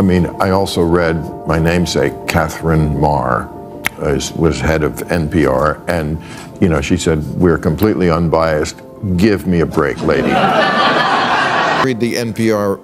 I mean, I also read my namesake, Catherine Maher, was head of NPR, and, you know, she said, "We're completely unbiased. Give me a break, lady." Read the NPR.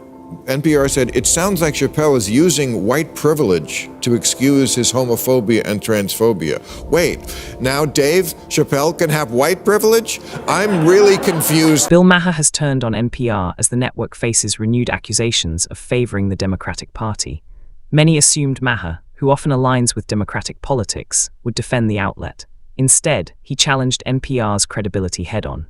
NPR said, "It sounds like Chappelle is using white privilege to excuse his homophobia and transphobia." Wait, now Dave Chappelle can have white privilege? I'm really confused. Bill Maher has turned on NPR as the network faces renewed accusations of favoring the Democratic Party. Many assumed Maher, who often aligns with Democratic politics, would defend the outlet. Instead, he challenged NPR's credibility head-on.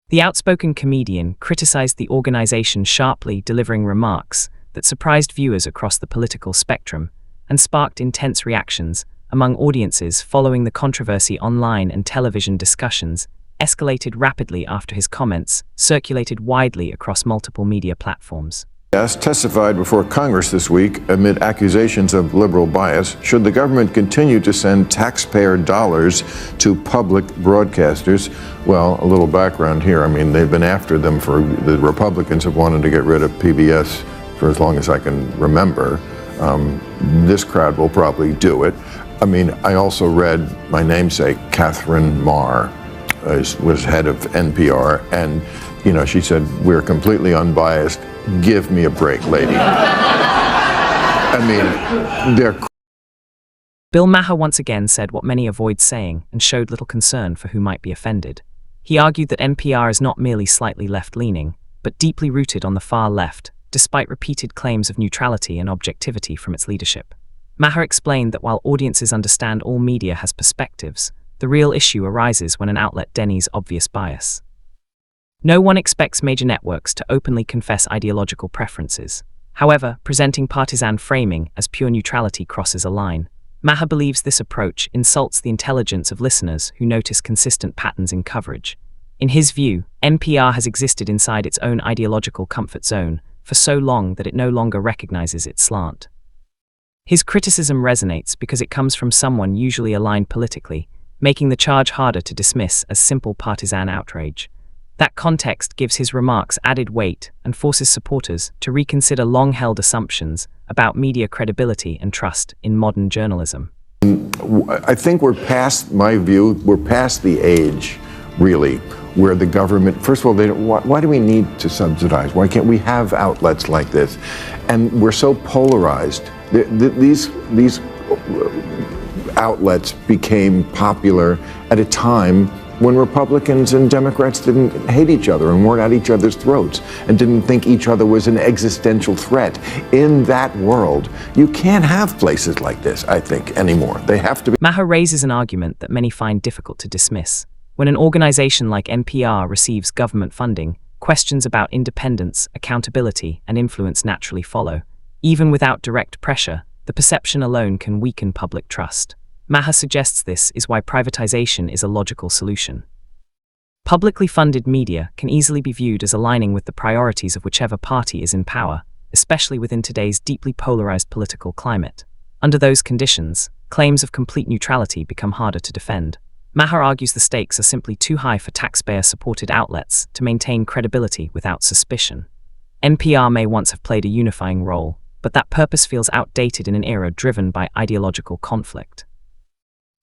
The outspoken comedian criticized the organization sharply, delivering remarks that surprised viewers across the political spectrum and sparked intense reactions among audiences following the controversy. Online and television discussions escalated rapidly after his comments circulated widely across multiple media platforms. Yes, testified before Congress this week amid accusations of liberal bias. Should the government continue to send taxpayer dollars to public broadcasters? Well, a little background here. I mean, they've been after them the Republicans have wanted to get rid of PBS for as long as I can remember. This crowd will probably do it. I mean, I also read my namesake, Catherine Maher, was head of NPR, and, you know, she said, "We're completely unbiased. Give me a break, lady." I mean, they're... Bill Maher once again said what many avoid saying and showed little concern for who might be offended. He argued that NPR is not merely slightly left-leaning, but deeply rooted on the far left, despite repeated claims of neutrality and objectivity from its leadership. Maher explained that while audiences understand all media has perspectives, the real issue arises when an outlet denies obvious bias. No one expects major networks to openly confess ideological preferences. However, presenting partisan framing as pure neutrality crosses a line. Maher believes this approach insults the intelligence of listeners who notice consistent patterns in coverage. In his view, NPR has existed inside its own ideological comfort zone for so long that it no longer recognizes its slant. His criticism resonates because it comes from someone usually aligned politically, making the charge harder to dismiss as simple partisan outrage. That context gives his remarks added weight and forces supporters to reconsider long-held assumptions about media credibility and trust in modern journalism. I think we're past the age, really, where the government, first of all, why do we need to subsidize? Why can't we have outlets like this? And we're so polarized. These outlets became popular at a time when Republicans and Democrats didn't hate each other and weren't at each other's throats and didn't think each other was an existential threat. In that world, you can't have places like this, I think, anymore. They have to be. Maher raises an argument that many find difficult to dismiss. When an organization like NPR receives government funding, questions about independence, accountability, and influence naturally follow. Even without direct pressure, the perception alone can weaken public trust. Maher suggests this is why privatization is a logical solution. Publicly funded media can easily be viewed as aligning with the priorities of whichever party is in power, especially within today's deeply polarized political climate. Under those conditions, claims of complete neutrality become harder to defend. Maher argues the stakes are simply too high for taxpayer-supported outlets to maintain credibility without suspicion. NPR may once have played a unifying role, but that purpose feels outdated in an era driven by ideological conflict.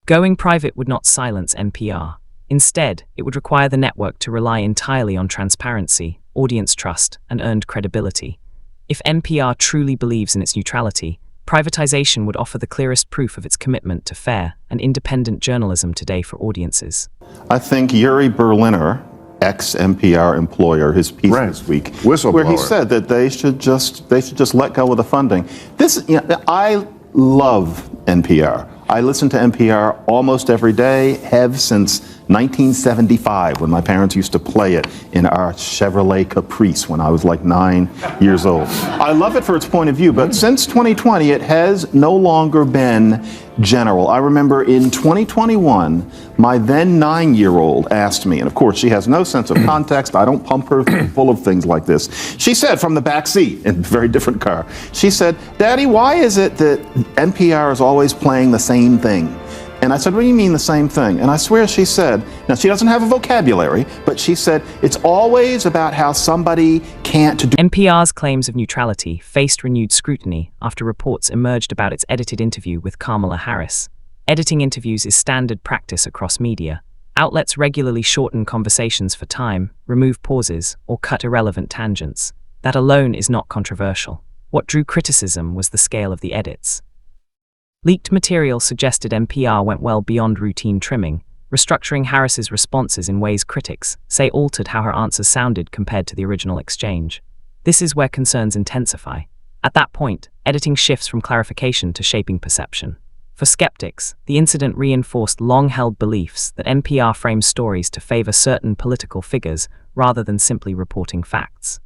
Going private would not silence NPR. Instead, it would require the network to rely entirely on transparency, audience trust, and earned credibility. If NPR truly believes in its neutrality, privatization would offer the clearest proof of its commitment to fair and independent journalism today for audiences. I think Yuri Berliner, ex-NPR employer, his piece this week, where he said that they should just let go of the funding. I love NPR. I listen to NPR almost every day, have since 1975, when my parents used to play it in our Chevrolet Caprice when I was like 9 years old. I love it for its point of view, but since 2020, it has no longer been general. I remember in 2021, my then 9-year-old asked me, and of course she has no sense of context, I don't pump her full of things like this. She said from the back seat, in a very different car, she said, "Daddy, why is it that NPR is always playing the same thing? And I said, what do you mean the same thing? And I swear she said, now she doesn't have a vocabulary, but she said, it's always about how somebody can't do. NPR's claims of neutrality faced renewed scrutiny after reports emerged about its edited interview with Kamala Harris. Editing interviews is standard practice across media. Outlets regularly shorten conversations for time, remove pauses, or cut irrelevant tangents. That alone is not controversial. What drew criticism was the scale of the edits. Leaked material suggested NPR went well beyond routine trimming, restructuring Harris's responses in ways critics say altered how her answers sounded compared to the original exchange. This is where concerns intensify. At that point, editing shifts from clarification to shaping perception. For skeptics, the incident reinforced long-held beliefs that NPR frames stories to favor certain political figures rather than simply reporting facts.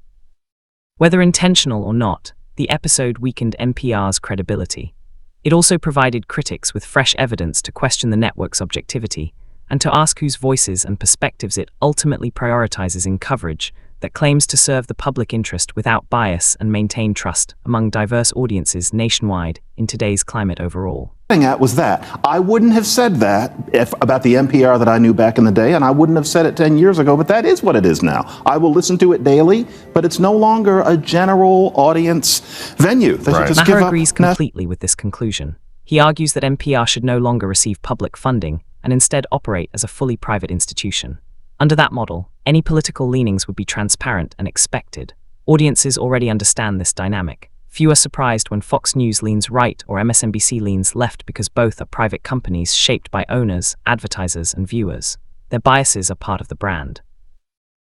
Whether intentional or not, the episode weakened NPR's credibility. It also provided critics with fresh evidence to question the network's objectivity and to ask whose voices and perspectives it ultimately prioritizes in coverage that claims to serve the public interest without bias and maintain trust among diverse audiences nationwide in today's climate overall. At was that I wouldn't have said that about the NPR that I knew back in the day, and I wouldn't have said it 10 years ago, but that is what it is now. I will listen to it daily, but it's no longer a general audience venue. Maher agrees completely with this conclusion. He argues that NPR should no longer receive public funding and instead operate as a fully private institution. Under that model, any political leanings would be transparent and expected. Audiences already understand this dynamic. Few are surprised when Fox News leans right or MSNBC leans left because both are private companies shaped by owners, advertisers, and viewers. Their biases are part of the brand.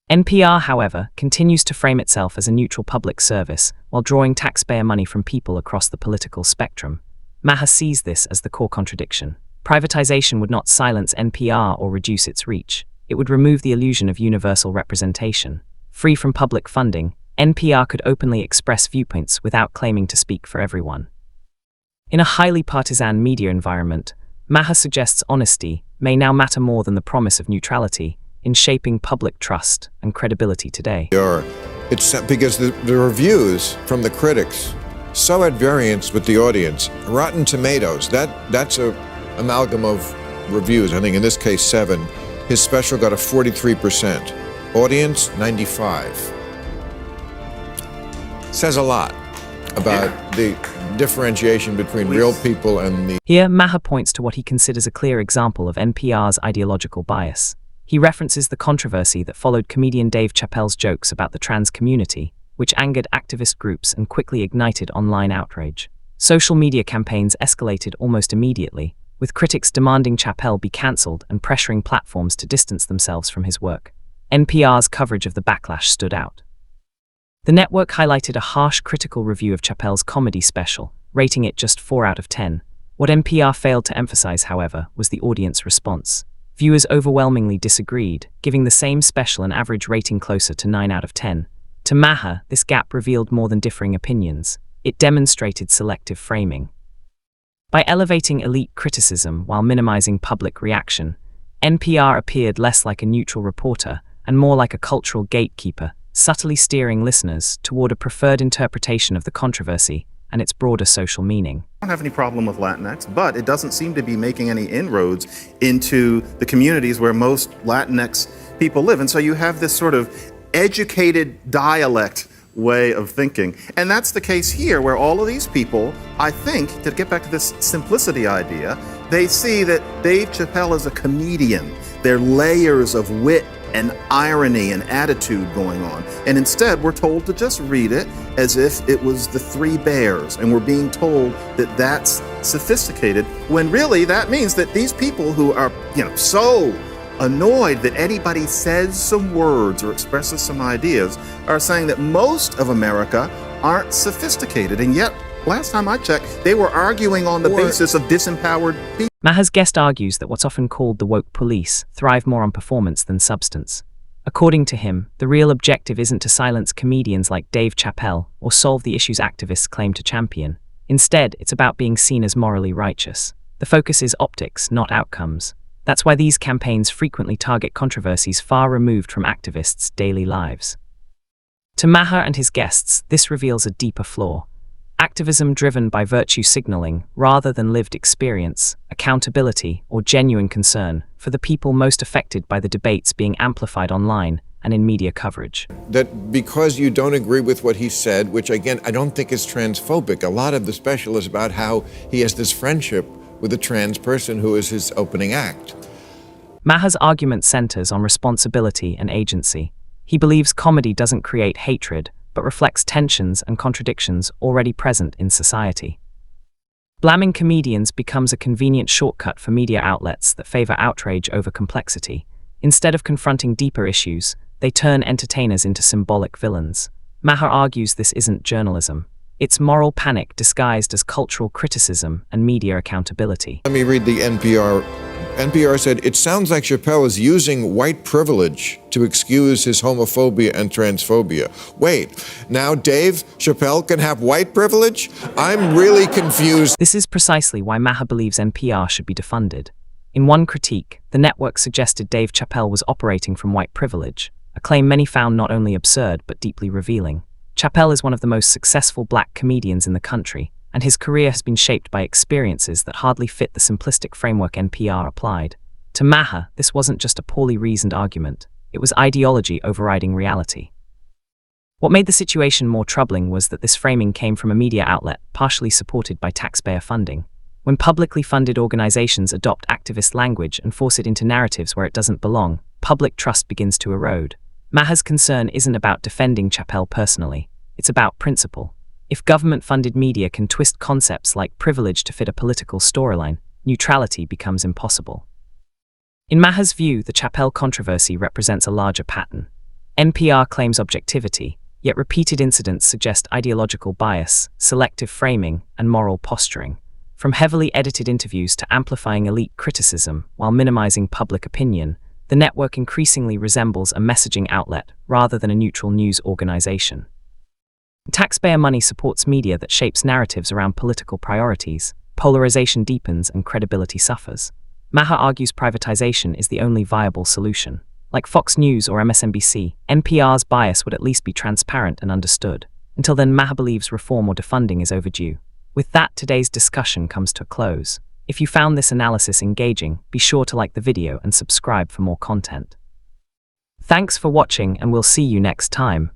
NPR, however, continues to frame itself as a neutral public service while drawing taxpayer money from people across the political spectrum. Maher sees this as the core contradiction. Privatization would not silence NPR or reduce its reach. It would remove the illusion of universal representation. Free from public funding, NPR could openly express viewpoints without claiming to speak for everyone. In a highly partisan media environment, Maher suggests honesty may now matter more than the promise of neutrality in shaping public trust and credibility today. It's because the reviews from the critics so at variance with the audience. Rotten Tomatoes, that's a amalgam of reviews. I think in this case 7. His special got a 43%. Audience 95. Says a lot about the differentiation between real people and the... Here, Maher points to what he considers a clear example of NPR's ideological bias. He references the controversy that followed comedian Dave Chappelle's jokes about the trans community, which angered activist groups and quickly ignited online outrage. Social media campaigns escalated almost immediately, with critics demanding Chappelle be cancelled and pressuring platforms to distance themselves from his work. NPR's coverage of the backlash stood out. The network highlighted a harsh critical review of Chappelle's comedy special, rating it just 4 out of 10. What NPR failed to emphasize, however, was the audience response. Viewers overwhelmingly disagreed, giving the same special an average rating closer to 9 out of 10. To Maher, this gap revealed more than differing opinions. It demonstrated selective framing. By elevating elite criticism while minimizing public reaction, NPR appeared less like a neutral reporter and more like a cultural gatekeeper, subtly steering listeners toward a preferred interpretation of the controversy and its broader social meaning. I don't have any problem with Latinx, but it doesn't seem to be making any inroads into the communities where most Latinx people live. And so you have this sort of educated dialect way of thinking. And that's the case here, where all of these people, I think, to get back to this simplicity idea, they see that Dave Chappelle is a comedian. There are layers of wit and irony and attitude going on. And instead, we're told to just read it as if it was the Three Bears, and we're being told that that's sophisticated, when really that means that these people who are, so annoyed that anybody says some words or expresses some ideas are saying that most of America aren't sophisticated. And yet, last time I checked, they were arguing on the basis of disempowered people. Maher's guest argues that what's often called the woke police thrive more on performance than substance. According to him, the real objective isn't to silence comedians like Dave Chappelle or solve the issues activists claim to champion. Instead, it's about being seen as morally righteous. The focus is optics, not outcomes. That's why these campaigns frequently target controversies far removed from activists' daily lives. To Maher and his guests, this reveals a deeper flaw. activism driven by virtue signaling rather than lived experience, accountability, or genuine concern for the people most affected by the debates being amplified online and in media coverage. That because you don't agree with what he said, which again, I don't think is transphobic, a lot of the special is about how he has this friendship with a trans person who is his opening act. Maher's argument centers on responsibility and agency. He believes comedy doesn't create hatred, but reflects tensions and contradictions already present in society. Blaming comedians becomes a convenient shortcut for media outlets that favor outrage over complexity. Instead of confronting deeper issues, they turn entertainers into symbolic villains. Maher argues this isn't journalism. It's moral panic disguised as cultural criticism and media accountability. Let me read the NPR. NPR said, "It sounds like Chappelle is using white privilege to excuse his homophobia and transphobia." Wait, now Dave Chappelle can have white privilege? I'm really confused. This is precisely why Maher believes NPR should be defunded. In one critique, the network suggested Dave Chappelle was operating from white privilege, a claim many found not only absurd but deeply revealing. Chappelle is one of the most successful black comedians in the country, and his career has been shaped by experiences that hardly fit the simplistic framework NPR applied. To Maher, this wasn't just a poorly reasoned argument, it was ideology overriding reality. What made the situation more troubling was that this framing came from a media outlet partially supported by taxpayer funding. When publicly funded organizations adopt activist language and force it into narratives where it doesn't belong, public trust begins to erode. Maher's concern isn't about defending Chappelle personally, it's about principle. If government-funded media can twist concepts like privilege to fit a political storyline, neutrality becomes impossible. In Maher's view, the Chappelle controversy represents a larger pattern. NPR claims objectivity, yet repeated incidents suggest ideological bias, selective framing, and moral posturing. From heavily edited interviews to amplifying elite criticism while minimizing public opinion, the network increasingly resembles a messaging outlet rather than a neutral news organization. Taxpayer money supports media that shapes narratives around political priorities, polarization deepens and credibility suffers. Maher argues privatization is the only viable solution. Like Fox News or MSNBC, NPR's bias would at least be transparent and understood. Until then, Maher believes reform or defunding is overdue. With that, today's discussion comes to a close. If you found this analysis engaging, be sure to like the video and subscribe for more content. Thanks for watching, and we'll see you next time.